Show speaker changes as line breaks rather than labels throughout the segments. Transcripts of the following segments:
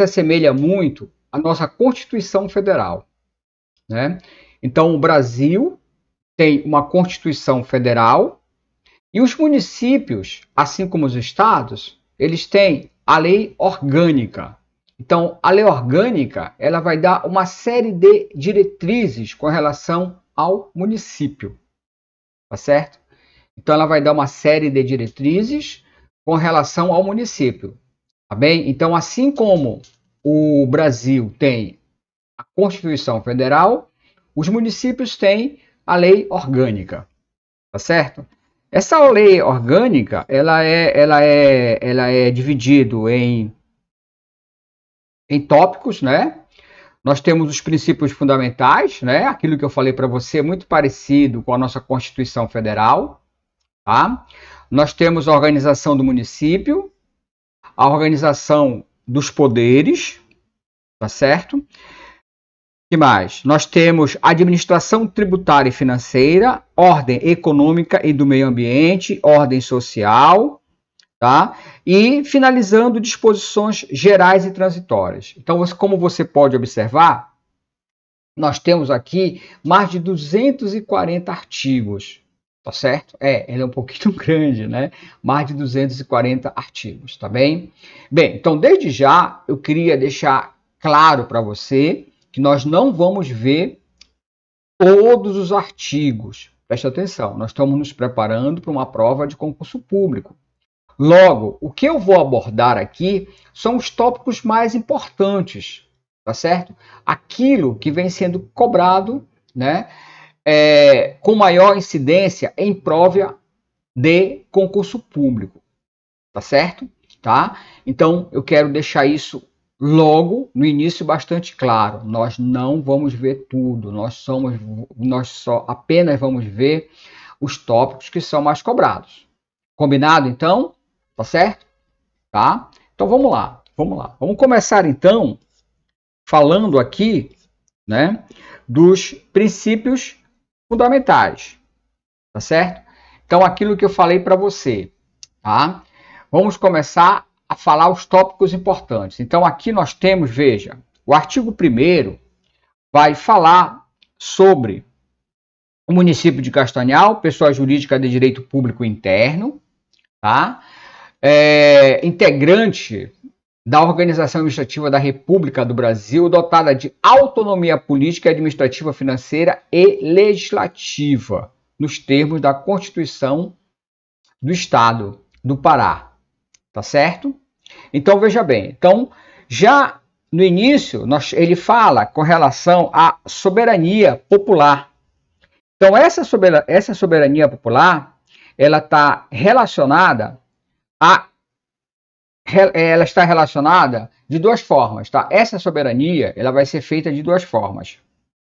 se assemelha muito à nossa Constituição Federal, né? Então, o Brasil tem uma Constituição Federal e os municípios, assim como os estados, eles têm a lei orgânica. Então, a lei orgânica, ela vai dar uma série de diretrizes com relação ao município, tá certo? Então, ela vai dar uma série de diretrizes com relação ao município, tá bem? Então, assim como o Brasil tem a Constituição Federal, os municípios têm a lei orgânica, tá certo? Essa lei orgânica, ela é dividido em tópicos, né? Nós temos os princípios fundamentais, né? Aquilo que eu falei para você, muito parecido com a nossa Constituição Federal, tá? Nós temos a organização do município, a organização dos poderes, tá certo? O que mais? Nós temos administração tributária e financeira, ordem econômica e do meio ambiente, ordem social, tá? E finalizando disposições gerais e transitórias. Então, como você pode observar, nós temos aqui mais de 240 artigos, tá certo? Ele é um pouquinho grande, né? Mais de 240 artigos, tá bem? Bem, então, desde já, eu queria deixar claro para você que nós não vamos ver todos os artigos. Preste atenção, nós estamos nos preparando para uma prova de concurso público. Logo, o que eu vou abordar aqui são os tópicos mais importantes, tá certo? Aquilo que vem sendo cobrado, né, com maior incidência em prova de concurso público, tá certo? Tá? Então, eu quero deixar isso logo no início bastante claro. Nós não vamos ver tudo, nós só apenas vamos ver os tópicos que são mais cobrados. Combinado, então? Tá certo? Tá? Então, vamos lá. Vamos começar, então, falando aqui, né, dos princípios fundamentais. Tá certo? Então, aquilo que eu falei para você, tá? Vamos começar a falar os tópicos importantes. Então, aqui nós temos, veja, o artigo 1º vai falar sobre o município de Castanhal, pessoa jurídica de direito público interno, tá? Integrante da Organização Administrativa da República do Brasil, dotada de autonomia política, administrativa, financeira e legislativa, nos termos da Constituição do Estado do Pará. Tá certo? Então, veja bem. Então, já no início, ele fala com relação à soberania popular. Então, essa soberania popular, ela está relacionada de duas formas, tá? Essa soberania, ela vai ser feita de duas formas.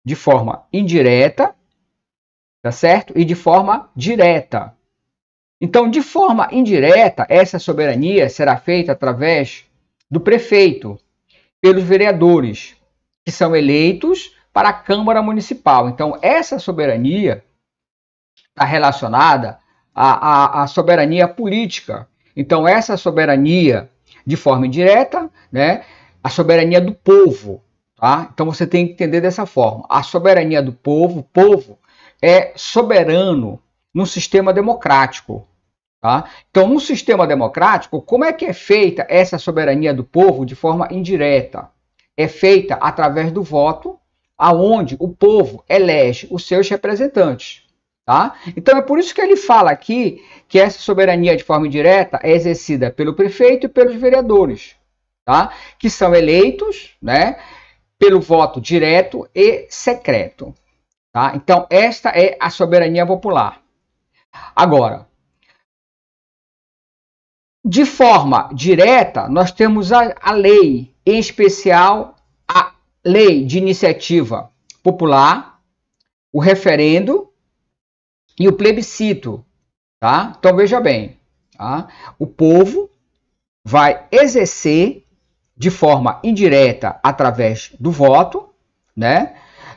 De forma indireta, tá certo? E de forma direta. Então, de forma indireta, essa soberania será feita através do prefeito, pelos vereadores, que são eleitos para a Câmara Municipal. Então, essa soberania está relacionada à soberania política. Então, essa soberania, de forma indireta, né, a soberania do povo. Tá? Então, você tem que entender dessa forma. A soberania do povo, o povo é soberano no sistema democrático. Tá? Então, no sistema democrático, como é que é feita essa soberania do povo de forma indireta? É feita através do voto, aonde o povo elege os seus representantes. Tá? Então, é por isso que ele fala aqui que essa soberania de forma indireta é exercida pelo prefeito e pelos vereadores, tá? Que são eleitos, né, pelo voto direto e secreto. Tá? Então, esta é a soberania popular. Agora, de forma direta, nós temos a lei, em especial a lei de iniciativa popular, o referendo e o plebiscito. Tá? Então, veja bem, tá? O povo vai exercer de forma indireta através do voto, né?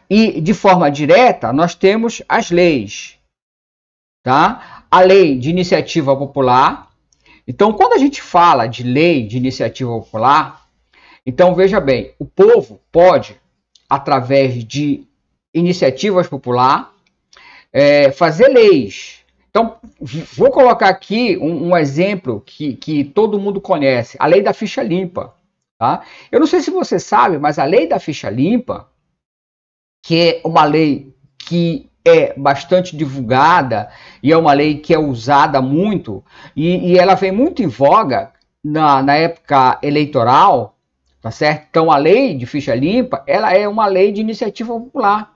E de forma direta, nós temos as leis. Tá? A lei de iniciativa popular. Então, quando a gente fala de lei de iniciativa popular, Então, veja bem, o povo pode, através de iniciativas populares, fazer leis. Então, vou colocar aqui um exemplo que todo mundo conhece, a lei da ficha limpa. Tá? Eu não sei se você sabe, mas a lei da ficha limpa, que é uma lei que é bastante divulgada e é uma lei que é usada muito, e ela vem muito em voga na época eleitoral, tá certo? Então, a lei de ficha limpa, ela é uma lei de iniciativa popular.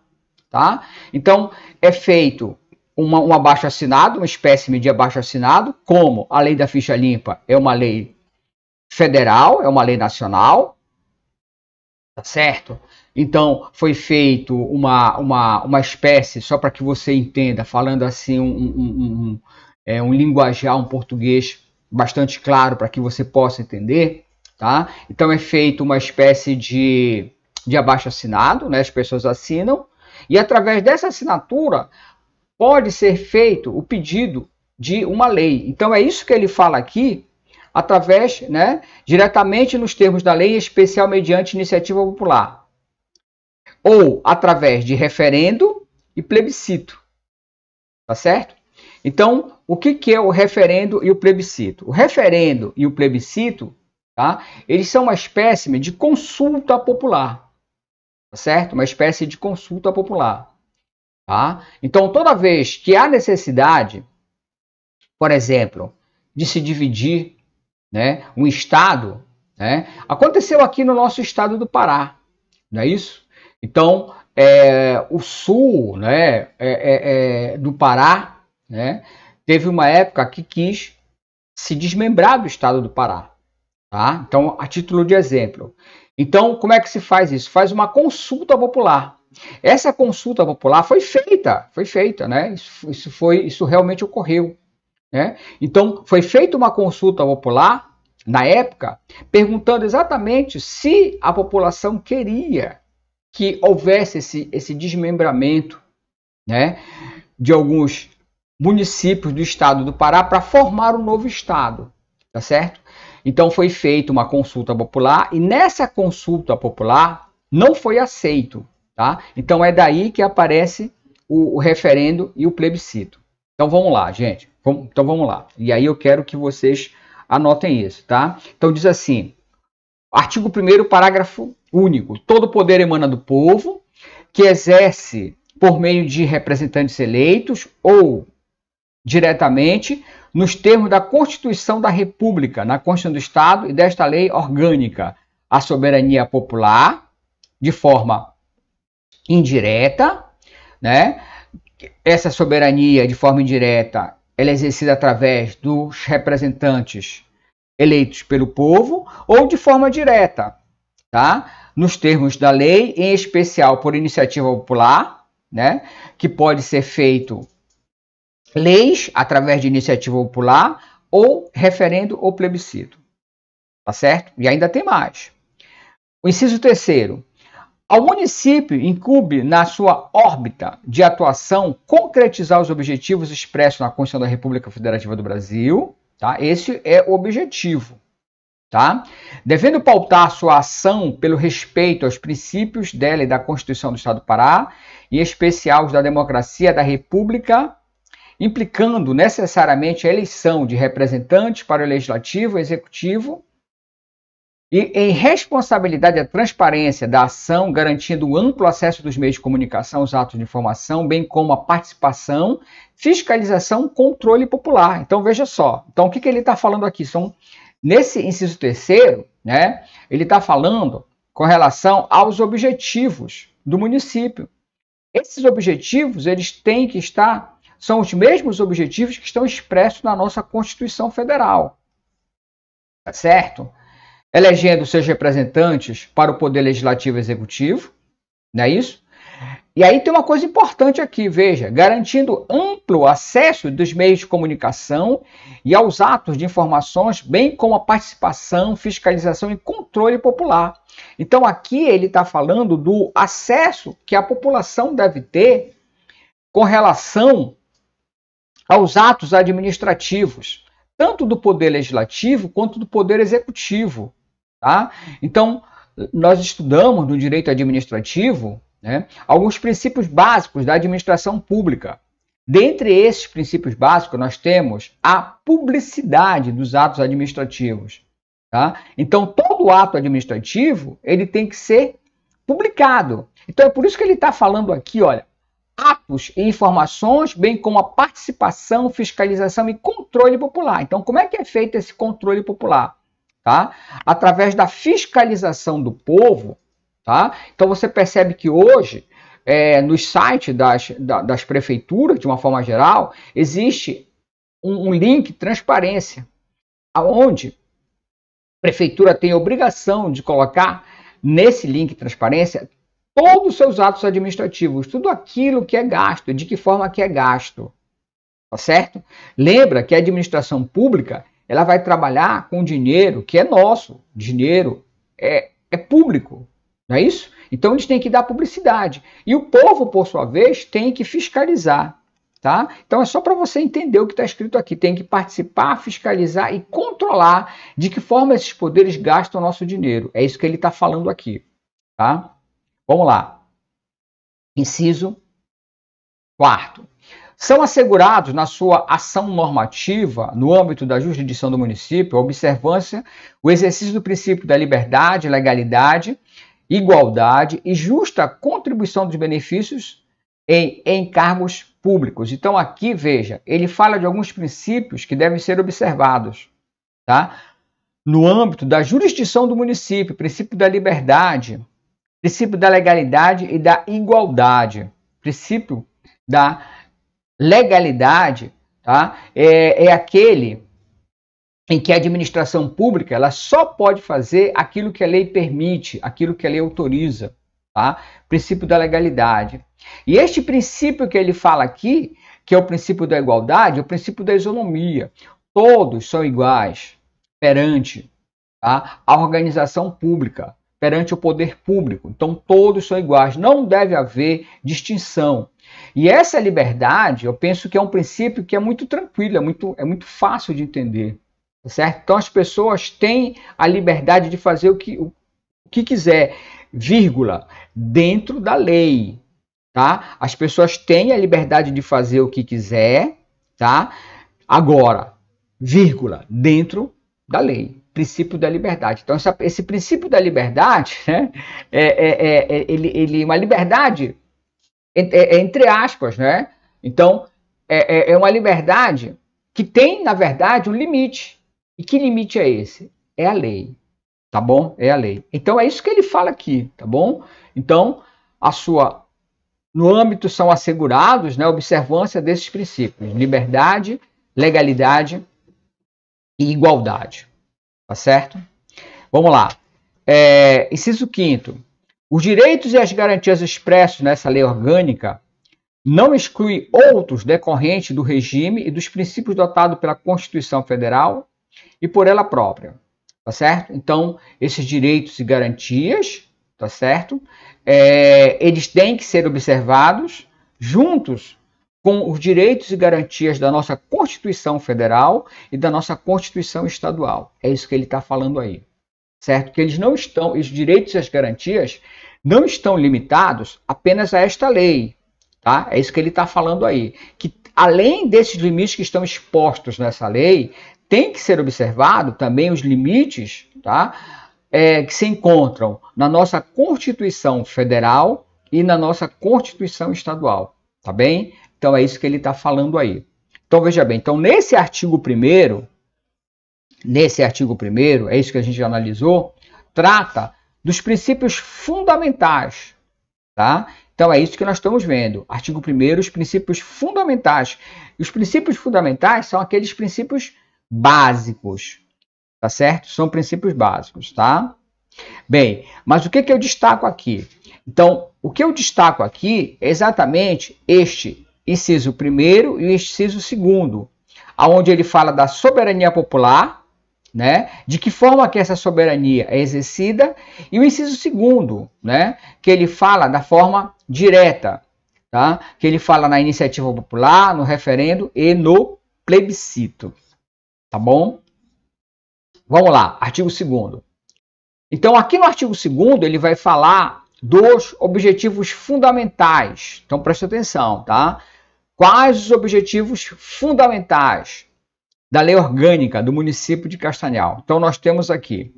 Tá? Então, é feito um abaixo-assinado, uma espécie de abaixo-assinado, como a lei da ficha limpa é uma lei federal, é uma lei nacional, tá certo? Então, foi feito uma espécie, só para que você entenda, falando assim um linguajar, um português bastante claro para que você possa entender, tá? Então, é feito uma espécie de abaixo-assinado, né? As pessoas assinam, e através dessa assinatura pode ser feito o pedido de uma lei. Então é isso que ele fala aqui, através, né, diretamente nos termos da lei, em especial mediante iniciativa popular. Ou através de referendo e plebiscito. Tá certo? Então, o que é o referendo e o plebiscito? O referendo e o plebiscito, tá, eles são uma espécie de consulta popular. Certo? Uma espécie de consulta popular. Tá? Então, toda vez que há necessidade, por exemplo, de se dividir, né, um estado, né, aconteceu aqui no nosso estado do Pará, não é isso? Então, o sul, né, do Pará, né, teve uma época que quis se desmembrar do estado do Pará. Tá? Então, a título de exemplo. Então, como é que se faz isso? Faz uma consulta popular. Essa consulta popular foi feita, né? Isso realmente ocorreu, né? Então, foi feita uma consulta popular na época, perguntando exatamente se a população queria que houvesse esse desmembramento, né, de alguns municípios do estado do Pará para formar um novo estado, tá certo? Então foi feita uma consulta popular e nessa consulta popular não foi aceito, tá? Então é daí que aparece o referendo e o plebiscito. Então vamos lá, gente. Então vamos lá. E aí eu quero que vocês anotem isso, tá? Então diz assim, artigo 1º, parágrafo único. Todo poder emana do povo, que exerce por meio de representantes eleitos ou diretamente nos termos da Constituição da República, na Constituição do Estado e desta lei orgânica, a soberania popular, de forma indireta, né? Essa soberania de forma indireta, ela é exercida através dos representantes eleitos pelo povo ou de forma direta, tá? Nos termos da lei, em especial por iniciativa popular, né? Que pode ser feito leis através de iniciativa popular ou referendo ou plebiscito. Tá certo? E ainda tem mais. O inciso 3º. Ao município incumbe na sua órbita de atuação concretizar os objetivos expressos na Constituição da República Federativa do Brasil. Tá? Esse é o objetivo. Tá? Devendo pautar sua ação pelo respeito aos princípios dela e da Constituição do Estado do Pará, em especial os da democracia da República, implicando necessariamente a eleição de representantes para o Legislativo e Executivo, e em responsabilidade a transparência da ação, garantindo o amplo acesso dos meios de comunicação aos atos de informação, bem como a participação, fiscalização, controle popular. Então, veja só. Então, o que ele está falando aqui? Nesse inciso 3º, né, ele está falando com relação aos objetivos do município. Esses objetivos, eles têm que estar, são os mesmos objetivos que estão expressos na nossa Constituição Federal. Tá certo? Elegendo seus representantes para o Poder Legislativo e Executivo, não é isso? E aí tem uma coisa importante aqui, veja, garantindo amplo acesso dos meios de comunicação e aos atos de informações, bem como a participação, fiscalização e controle popular. Então aqui ele está falando do acesso que a população deve ter com relação aos atos administrativos, tanto do Poder Legislativo quanto do Poder Executivo. Tá? Então, nós estudamos no direito administrativo, né, alguns princípios básicos da administração pública. Dentre esses princípios básicos, nós temos a publicidade dos atos administrativos. Tá? Então, todo ato administrativo ele tem que ser publicado. Então, é por isso que ele está falando aqui, olha, atos e informações, bem como a participação, fiscalização e controle popular. Então, como é que é feito esse controle popular? Tá? Através da fiscalização do povo. Tá? Então, você percebe que hoje, nos sites das prefeituras, de uma forma geral, existe um link transparência, onde a prefeitura tem a obrigação de colocar nesse link transparência todos os seus atos administrativos, tudo aquilo que é gasto, de que forma que é gasto, tá certo? Lembra que a administração pública, ela vai trabalhar com dinheiro que é nosso, dinheiro é público, não é isso? Então eles têm que dar publicidade, e o povo, por sua vez, tem que fiscalizar, tá? Então é só para você entender o que está escrito aqui, tem que participar, fiscalizar e controlar de que forma esses poderes gastam o nosso dinheiro, é isso que ele está falando aqui, tá? Vamos lá. Inciso 4º. São assegurados na sua ação normativa, no âmbito da jurisdição do município, a observância, o exercício do princípio da liberdade, legalidade, igualdade e justa contribuição dos benefícios em encargos públicos. Então aqui, veja, ele fala de alguns princípios que devem ser observados, tá? No âmbito da jurisdição do município, princípio da liberdade, princípio da legalidade e da igualdade. Princípio da legalidade, tá? É aquele em que a administração pública ela só pode fazer aquilo que a lei permite, aquilo que a lei autoriza. Tá? Princípio da legalidade. E este princípio que ele fala aqui, que é o princípio da igualdade, é o princípio da isonomia. Todos são iguais perante, tá, a organização pública, perante o poder público. Então, todos são iguais, não deve haver distinção. E essa liberdade, eu penso que é um princípio que é muito tranquilo, é muito fácil de entender. Tá certo? Então, as pessoas têm a liberdade de fazer o que quiser, vírgula, dentro da lei. Tá? As pessoas têm a liberdade de fazer o que quiser, tá? Agora, vírgula, dentro da lei. Princípio da liberdade. Então, esse princípio da liberdade, né, ele uma liberdade, entre aspas, né? Então, é uma liberdade que tem, na verdade, um limite. E que limite é esse? É a lei. Tá bom? É a lei. Então, é isso que ele fala aqui, tá bom? Então, no âmbito são assegurados, né, a observância desses princípios. Liberdade, legalidade e igualdade. Tá certo? Vamos lá. Inciso 5º. Os direitos e as garantias expressos nessa lei orgânica não excluem outros decorrentes do regime e dos princípios dotados pela Constituição Federal e por ela própria. Tá certo? Então, esses direitos e garantias, tá certo? Eles têm que ser observados juntos com os direitos e garantias da nossa Constituição Federal e da nossa Constituição Estadual. É isso que ele está falando aí, certo? Que eles não estão, os direitos e as garantias não estão limitados apenas a esta lei, tá? É isso que ele está falando aí. Que além desses limites que estão expostos nessa lei, tem que ser observado também os limites, tá? Que se encontram na nossa Constituição Federal e na nossa Constituição Estadual, tá bem? Então, é isso que ele está falando aí. Então, veja bem. Então, nesse artigo 1º, é isso que a gente já analisou, trata dos princípios fundamentais, tá? Então, é isso que nós estamos vendo. Artigo 1º, os princípios fundamentais. Os princípios fundamentais são aqueles princípios básicos, tá certo? São princípios básicos, tá? Bem, mas o que eu destaco aqui? Então, o que eu destaco aqui é exatamente este inciso 1º e o inciso 2º, onde ele fala da soberania popular, né? De que forma que essa soberania é exercida, e o inciso 2º, né? Que ele fala da forma direta, tá? Que ele fala na iniciativa popular, no referendo e no plebiscito, tá bom? Vamos lá, artigo 2º. Então, aqui no artigo 2º, ele vai falar dos objetivos fundamentais. Então, presta atenção, tá? Quais os objetivos fundamentais da lei orgânica do município de Castanhal? Então, nós temos aqui: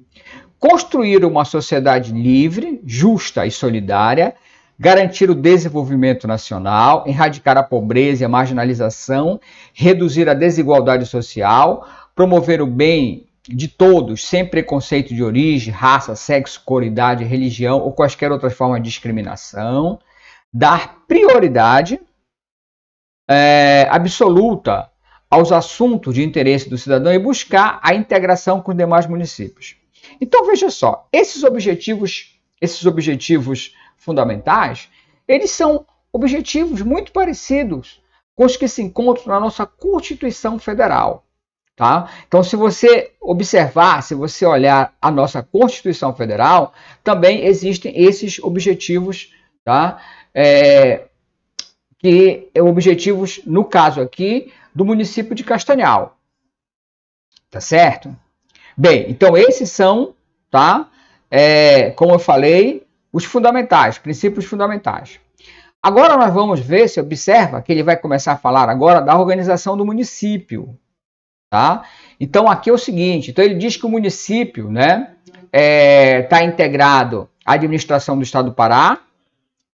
construir uma sociedade livre, justa e solidária, garantir o desenvolvimento nacional, erradicar a pobreza e a marginalização, reduzir a desigualdade social, promover o bem de todos, sem preconceito de origem, raça, sexo, cor, idade, religião ou quaisquer outras formas de discriminação, dar prioridade absoluta aos assuntos de interesse do cidadão e buscar a integração com os demais municípios. Então, veja só, esses objetivos fundamentais, eles são objetivos muito parecidos com os que se encontram na nossa Constituição Federal. Tá? Então, se você observar, se você olhar a nossa Constituição Federal, também existem esses objetivos, tá? Objetivos, no caso aqui, do município de Castanhal. Tá certo? Bem, então esses são, tá? Como eu falei, os fundamentais, princípios fundamentais. Agora nós vamos ver, se observa, que ele vai começar a falar agora da organização do município. Tá? Então, aqui é o seguinte, então ele diz que o município, né, está integrado à administração do Estado do Pará.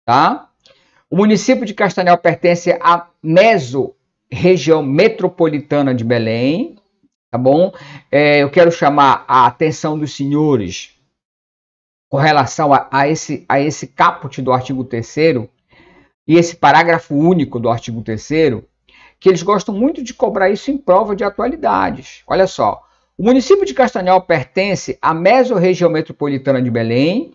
Tá? O município de Castanhal pertence à mesorregião metropolitana de Belém. Tá bom? Eu quero chamar a atenção dos senhores com relação a esse caput do artigo 3º e esse parágrafo único do artigo 3º, que eles gostam muito de cobrar isso em prova de atualidades. Olha só, o município de Castanhal pertence à mesorregião metropolitana de Belém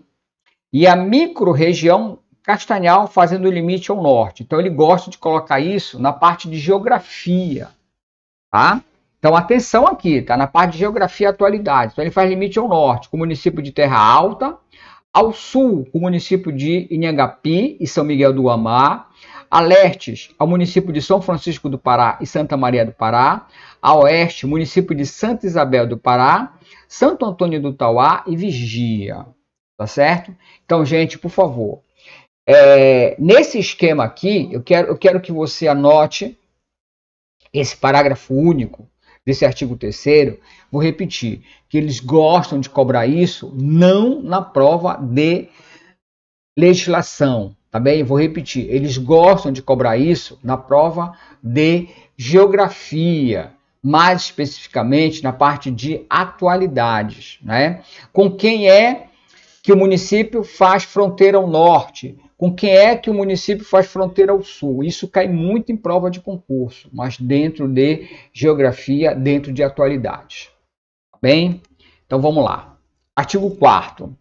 e à micro-região Castanhal, fazendo o limite ao norte. Então, ele gosta de colocar isso na parte de geografia. Tá? Então, atenção aqui, tá? Na parte de geografia e atualidades. Então, ele faz limite ao norte, com o município de Terra Alta, ao sul, com o município de Inhangapi e São Miguel do Amar, a leste, ao município de São Francisco do Pará e Santa Maria do Pará, a oeste, município de Santa Isabel do Pará, Santo Antônio do Tauá e Vigia. Tá certo? Então, gente, por favor, nesse esquema aqui, eu quero que você anote esse parágrafo único desse artigo 3º. Vou repetir, que eles gostam de cobrar isso não na prova de legislação, tá bem? Vou repetir, eles gostam de cobrar isso na prova de geografia, mais especificamente na parte de atualidades, né? Com quem é que o município faz fronteira ao norte? Com quem é que o município faz fronteira ao sul? Isso cai muito em prova de concurso, mas dentro de geografia, dentro de atualidades. Tá bem? Então vamos lá. Artigo 4º.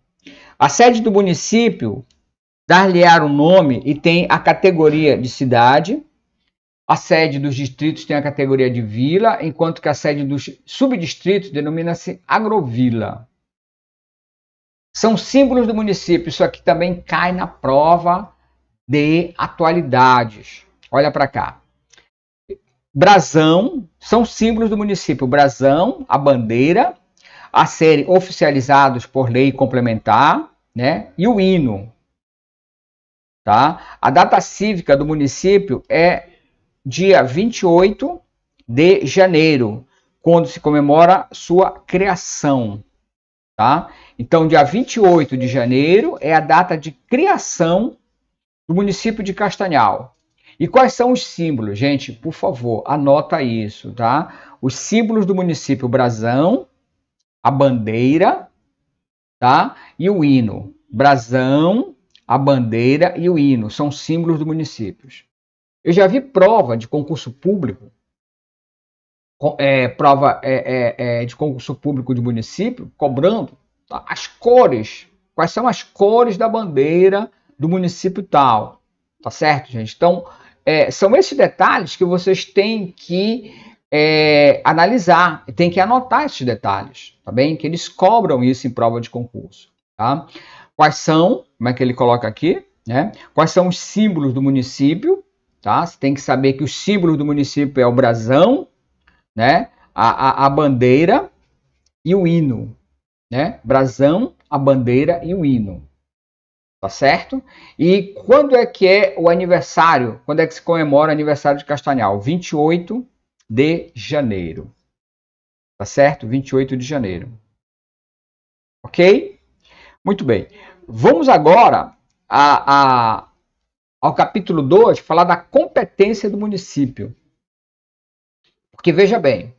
A sede do município dar-lhe-á o nome e tem a categoria de cidade. A sede dos distritos tem a categoria de vila, enquanto que a sede dos subdistritos denomina-se agrovila. São símbolos do município. Isso aqui também cai na prova de atualidades. Olha para cá. Brasão, são símbolos do município. O brasão, a bandeira, a serem oficializados por lei complementar, né? E o hino. Tá? A data cívica do município é dia 28 de janeiro, quando se comemora sua criação. Tá? Então, dia 28 de janeiro é a data de criação do município de Castanhal. E quais são os símbolos? Gente, por favor, anota isso, tá? Os símbolos do município: o brasão, a bandeira, tá? E o hino. Brasão, a bandeira e o hino são símbolos do município. Eu já vi prova de concurso público, de concurso público de município, cobrando as cores, quais são as cores da bandeira do município tal, tá certo, gente? Então, são esses detalhes que vocês têm que analisar, tem que anotar esses detalhes, tá bem? Que eles cobram isso em prova de concurso, tá? Quais são, como é que ele coloca aqui, né? Quais são os símbolos do município, tá? Você tem que saber que os símbolos do município é o brasão, né? A bandeira e o hino, né? Brasão, a bandeira e o hino. Tá certo? E quando é que é o aniversário? Quando é que se comemora o aniversário de Castanhal? 28 de janeiro. Tá certo? 28 de janeiro. Ok? Muito bem. Vamos agora ao capítulo 2, falar da competência do município. Porque veja bem,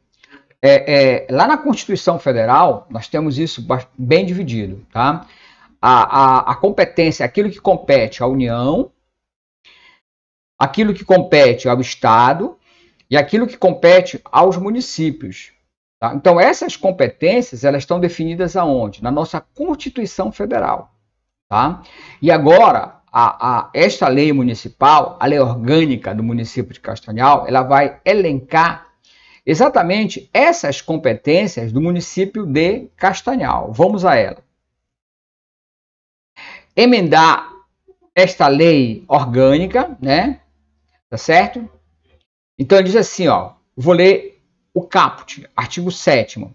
lá na Constituição Federal, nós temos isso bem dividido, tá? A competência é aquilo que compete à União, aquilo que compete ao Estado e aquilo que compete aos municípios. Tá? Então, essas competências, elas estão definidas aonde? Na nossa Constituição Federal. Tá? E agora, esta lei municipal, a lei orgânica do município de Castanhal, ela vai elencar exatamente essas competências do município de Castanhal. Vamos a ela. Emendar esta lei orgânica, né? Tá certo? Então ele diz assim, ó, vou ler o caput, artigo 7º.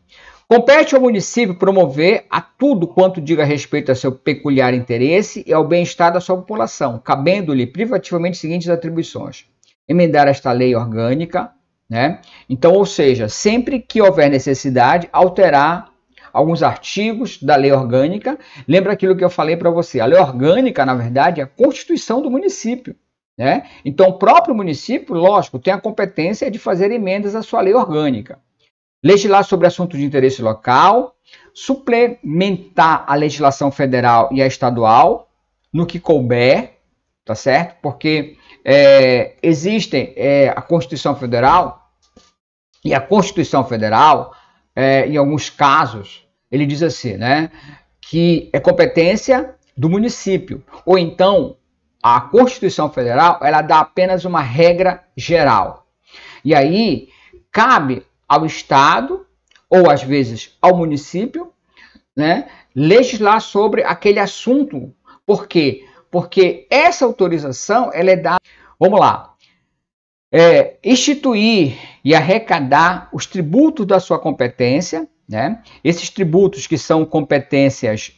Compete ao município promover a tudo quanto diga respeito a seu peculiar interesse e ao bem-estar da sua população, cabendo-lhe privativamente as seguintes atribuições. Emendar esta lei orgânica, né? Então, ou seja, sempre que houver necessidade, alterar alguns artigos da lei orgânica. Lembra aquilo que eu falei para você? A lei orgânica, na verdade, é a Constituição do município. Né? Então, o próprio município, lógico, tem a competência de fazer emendas à sua lei orgânica. Legislar sobre assuntos de interesse local, suplementar a legislação federal e a estadual, no que couber, tá certo? Porque existem a Constituição Federal, e a Constituição Federal, em alguns casos, ele diz assim, né, que é competência do município. Ou então, a Constituição Federal, ela dá apenas uma regra geral. E aí, cabe ao Estado, ou às vezes ao município, né, legislar sobre aquele assunto. Por quê? Porque essa autorização, ela é dada... Vamos lá. Instituir e arrecadar os tributos da sua competência, né? Esses tributos que são competências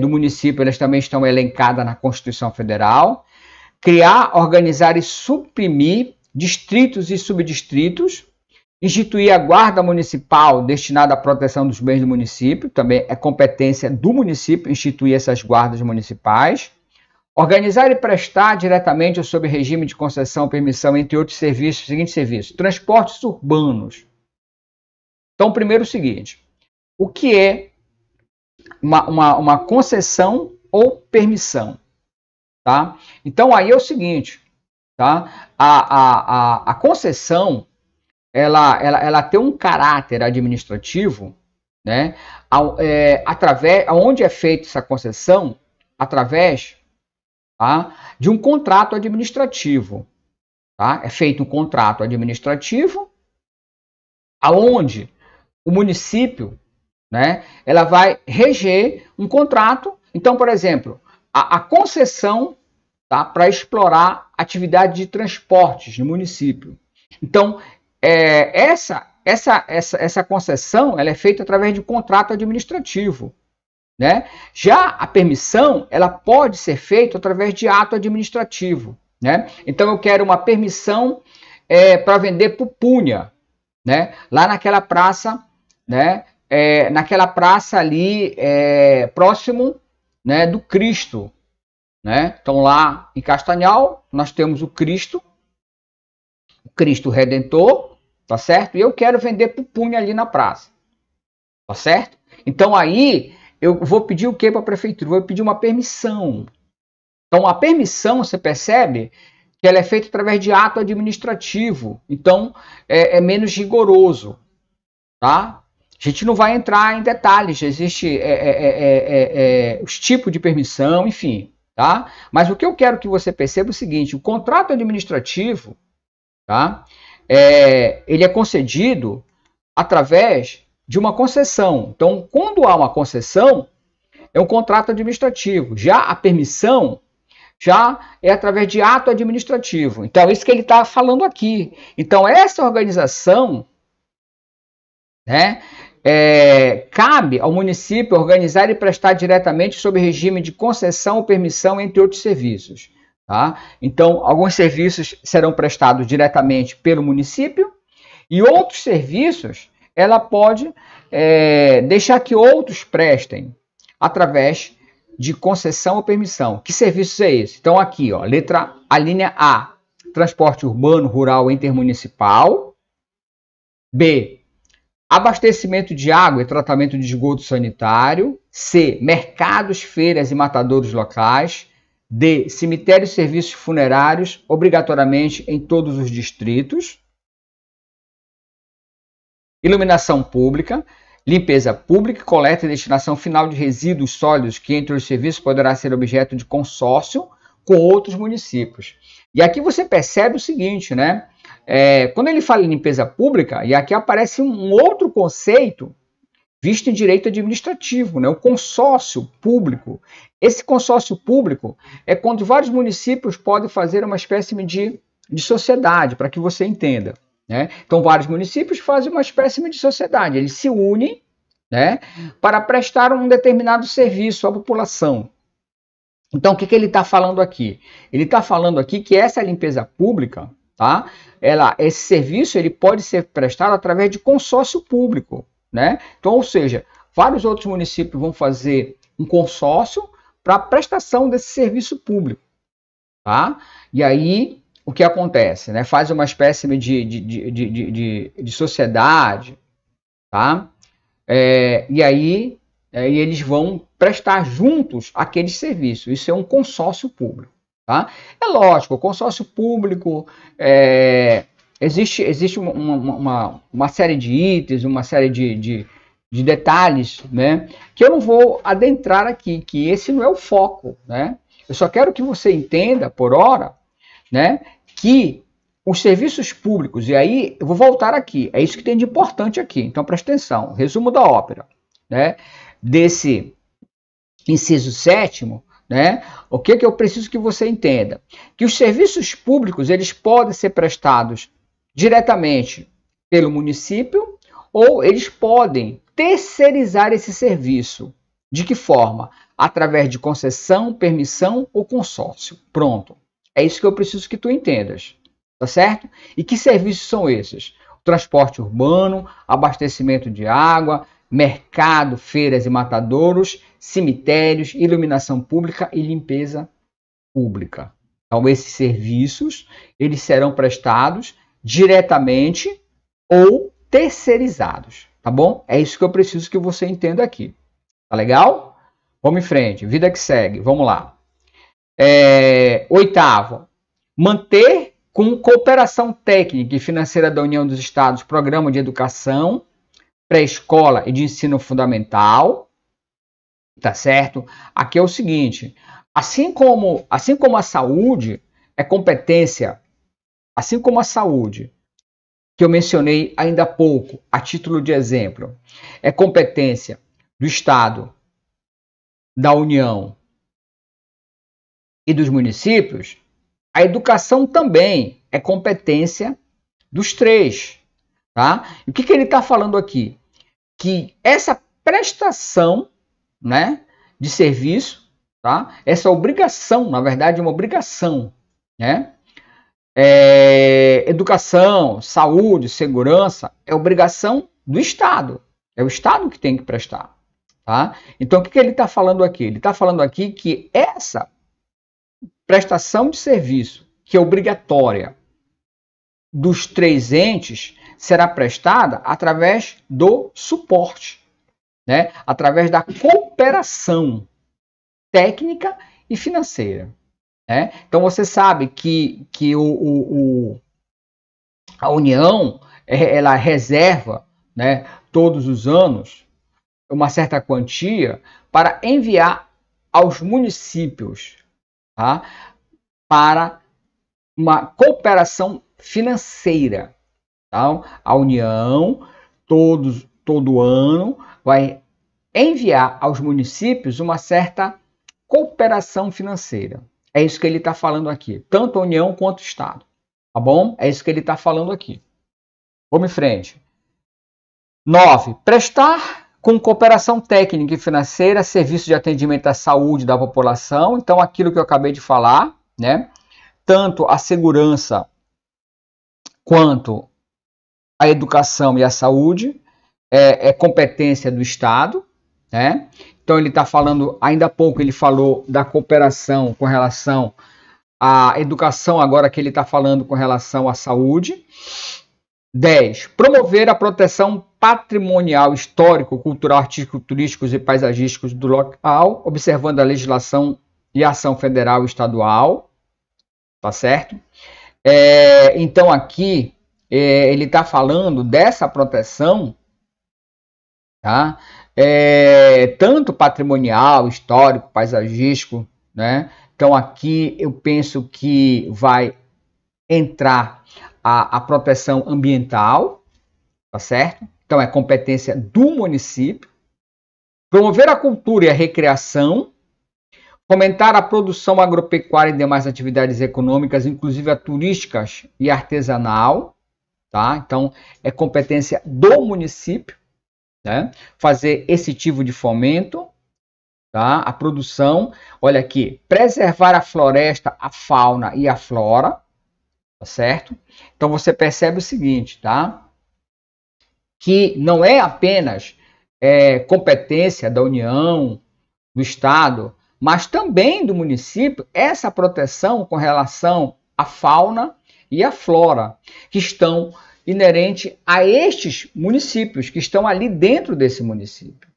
do município, elas também estão elencadas na Constituição Federal. Criar, organizar e suprimir distritos e subdistritos. Instituir a guarda municipal destinada à proteção dos bens do município, também é competência do município instituir essas guardas municipais. Organizar e prestar diretamente ou sob regime de concessão, permissão, entre outros serviços, seguinte serviço, transportes urbanos. Então, primeiro o seguinte, o que é uma concessão ou permissão? Tá? Então, aí é o seguinte, tá? A concessão, ela tem um caráter administrativo, né? Onde é feita essa concessão? Através... Tá? De um contrato administrativo. Tá? É feito um contrato administrativo aonde o município, né, ela vai reger um contrato. Então, por exemplo, a concessão, tá, para explorar atividade de transportes no município. Então, essa concessão ela é feita através de um contrato administrativo. Né? Já a permissão, ela pode ser feita através de ato administrativo. Né? Então, eu quero uma permissão para vender pupunha, né? Lá naquela praça, né? Naquela praça ali próximo, né, do Cristo. Né? Então, lá em Castanhal, nós temos o Cristo Redentor, tá certo? E eu quero vender pupunha ali na praça, tá certo? Então, aí... eu vou pedir o que para a prefeitura? Vou pedir uma permissão. Então, a permissão, você percebe que ela é feita através de ato administrativo. Então, é menos rigoroso. Tá? A gente não vai entrar em detalhes. Existe os tipos de permissão, enfim. Tá? Mas o que eu quero que você perceba é o seguinte. O contrato administrativo, tá? Ele é concedido através... de uma concessão. Então, quando há uma concessão, é um contrato administrativo. Já a permissão, já é através de ato administrativo. Então, é isso que ele está falando aqui. Então, essa organização, né, cabe ao município organizar e prestar diretamente sob regime de concessão ou permissão, entre outros serviços. Tá? Então, alguns serviços serão prestados diretamente pelo município e outros serviços ela pode deixar que outros prestem através de concessão ou permissão. Que serviço é esse? Então, aqui, ó, a linha A, transporte urbano, rural, intermunicipal. B, abastecimento de água e tratamento de esgoto sanitário. C, mercados, feiras e matadouros locais. D, cemitérios e serviços funerários, obrigatoriamente em todos os distritos. Iluminação pública, limpeza pública, coleta e destinação final de resíduos sólidos, que entre os serviços poderá ser objeto de consórcio com outros municípios. E aqui você percebe o seguinte, né? Quando ele fala em limpeza pública, e aqui aparece um outro conceito visto em direito administrativo, né? O consórcio público. Esse consórcio público é quando vários municípios podem fazer uma espécie de sociedade, para que você entenda. Né? Então, vários municípios fazem uma espécie de sociedade, eles se unem, né, para prestar um determinado serviço à população. Então, o que ele está falando aqui? Ele está falando aqui que essa limpeza pública, tá? Esse serviço ele pode ser prestado através de consórcio público. Né? Então, ou seja, vários outros municípios vão fazer um consórcio para a prestação desse serviço público. Tá? E aí, o que acontece? Né? Faz uma espécie de sociedade, tá? E aí eles vão prestar juntos aquele serviço. Isso é um consórcio público. Tá? É lógico, o consórcio público existe uma série de itens, uma série de detalhes, né, que eu não vou adentrar aqui, que esse não é o foco. Né? Eu só quero que você entenda, por hora, né, que os serviços públicos, e aí eu vou voltar aqui, é isso que tem de importante aqui, então presta atenção, resumo da ópera, né, desse inciso 7º, né, o que eu preciso que você entenda? Que os serviços públicos, eles podem ser prestados diretamente pelo município ou eles podem terceirizar esse serviço. De que forma? Através de concessão, permissão ou consórcio. Pronto. É isso que eu preciso que tu entendas. Tá certo? E que serviços são esses? O transporte urbano, abastecimento de água, mercado, feiras e matadouros, cemitérios, iluminação pública e limpeza pública. Então, esses serviços, eles serão prestados diretamente ou terceirizados, tá bom? É isso que eu preciso que você entenda aqui. Tá legal? Vamos em frente, vida que segue, vamos lá. 8º, manter com cooperação técnica e financeira da União dos Estados programa de educação, pré-escola e de ensino fundamental, tá certo? Aqui é o seguinte, assim como a saúde é competência, assim como a saúde, que eu mencionei ainda há pouco, a título de exemplo, é competência do Estado, da União e dos municípios, a educação também é competência dos três. Tá? E o que ele está falando aqui? Que essa prestação, né, de serviço, tá? Essa obrigação, na verdade, é uma obrigação, né? Educação, saúde, segurança, é obrigação do Estado. É o Estado que tem que prestar. Tá? Então, o que ele está falando aqui? Ele está falando aqui que essa prestação de serviço, que é obrigatória dos três entes, será prestada através do suporte, né? Através da cooperação técnica e financeira. Né? Então, você sabe que a União ela reserva, né, todos os anos uma certa quantia para enviar aos municípios, tá? Para uma cooperação financeira. Então, a União, todo ano, vai enviar aos municípios uma certa cooperação financeira. É isso que ele está falando aqui, tanto a União quanto o Estado. Tá bom? É isso que ele está falando aqui. Vamos em frente. 9. Prestar com cooperação técnica e financeira serviço de atendimento à saúde da população. Então, aquilo que eu acabei de falar, né? Tanto a segurança quanto a educação e a saúde é competência do Estado, né? Então, ele está falando, ainda há pouco ele falou da cooperação com relação à educação, agora que ele está falando com relação à saúde. 10. Promover a proteção patrimonial, histórico, cultural, artístico, turístico e paisagístico do local, observando a legislação e a ação federal e estadual. Tá certo? Então, aqui, ele está falando dessa proteção, tá? Tanto patrimonial, histórico, paisagístico, né? Então, aqui eu penso que vai entrar a proteção ambiental, tá certo? Então, é competência do município. Promover a cultura e a recreação, fomentar a produção agropecuária e demais atividades econômicas, inclusive a turísticas e artesanal, tá? Então, é competência do município, né? Fazer esse tipo de fomento, tá? A produção, olha aqui, preservar a floresta, a fauna e a flora, tá certo? Então você percebe o seguinte, tá? Que não é apenas competência da União, do Estado, mas também do município, essa proteção com relação à fauna e à flora, que estão inerentes a estes municípios, que estão ali dentro desse município,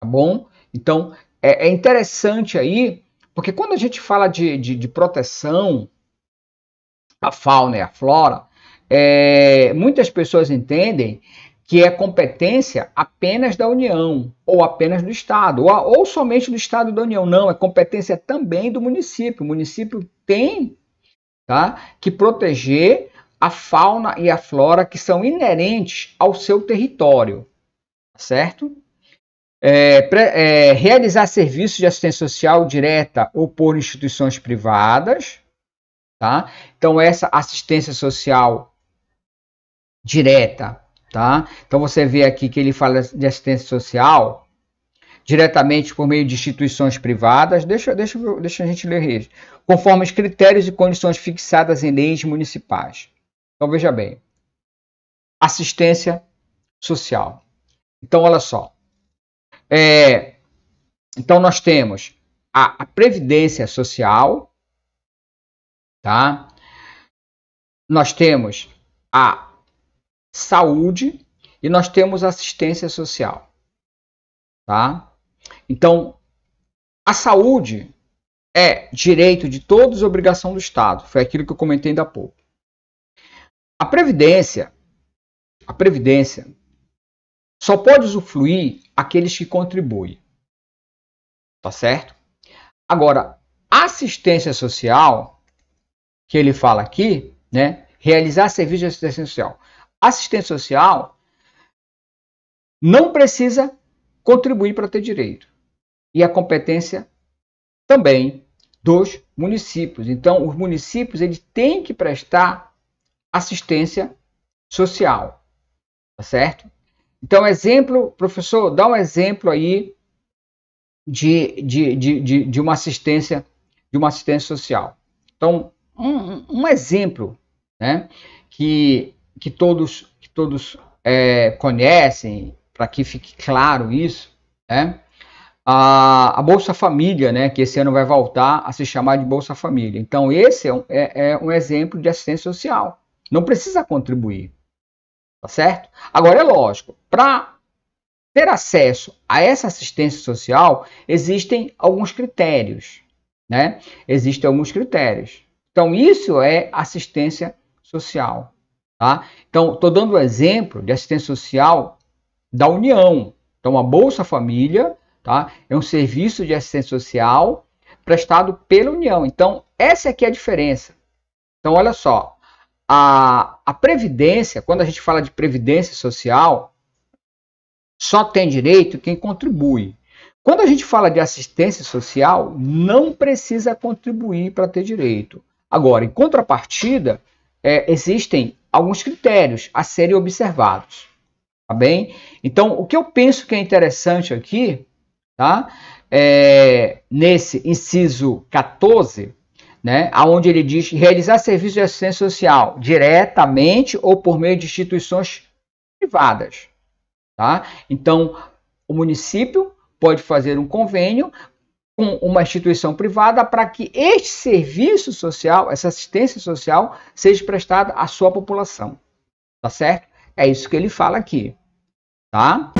tá bom? Então, é interessante aí, porque quando a gente fala de proteção à fauna e à flora, muitas pessoas entendem que é competência apenas da União, ou apenas do Estado, ou somente do Estado e da União. Não, é competência também do município. O município tem, tá, que proteger a fauna e a flora que são inerentes ao seu território, certo? Realizar serviços de assistência social direta ou por instituições privadas, tá? Então, essa assistência social direta, tá? Então, você vê aqui que ele fala de assistência social diretamente por meio de instituições privadas. Deixa a gente ler isso. Conforme os critérios e condições fixadas em leis municipais. Então, veja bem. Assistência social. Então, olha só. Então, nós temos a previdência social, tá? Nós temos a saúde e nós temos a assistência social, tá? Então, a saúde é direito de todos e obrigação do Estado. Foi aquilo que eu comentei ainda há pouco. A previdência só pode usufruir aqueles que contribuem, tá certo? Agora, assistência social, que ele fala aqui, né? Realizar serviço de assistência social. Assistência social não precisa contribuir para ter direito. E a competência também dos municípios. Então, os municípios eles têm que prestar assistência social, tá certo? Então, exemplo, professor, dá um exemplo aí de uma assistência social. Então, um exemplo, né, que todos conhecem, para que fique claro isso, né, a Bolsa Família, né, que esse ano vai voltar a se chamar de Bolsa Família. Então, esse é um exemplo de assistência social. Não precisa contribuir, tá certo? Agora, é lógico, para ter acesso a essa assistência social, existem alguns critérios, né? Existem alguns critérios. Então, isso é assistência social, tá? Então, estou dando o exemplo de assistência social da União. Então, a Bolsa Família, tá, é um serviço de assistência social prestado pela União. Então, essa aqui é a diferença. Então, olha só, a Previdência, quando a gente fala de Previdência Social, só tem direito quem contribui. Quando a gente fala de assistência social, não precisa contribuir para ter direito. Agora, em contrapartida, existem alguns critérios a serem observados. Tá bem? Então, o que eu penso que é interessante aqui, tá? Nesse inciso 14, né, onde ele diz realizar serviço de assistência social diretamente ou por meio de instituições privadas. Tá? Então, o município pode fazer um convênio com uma instituição privada para que este serviço social, essa assistência social, seja prestada à sua população. Tá certo? É isso que ele fala aqui. Tá?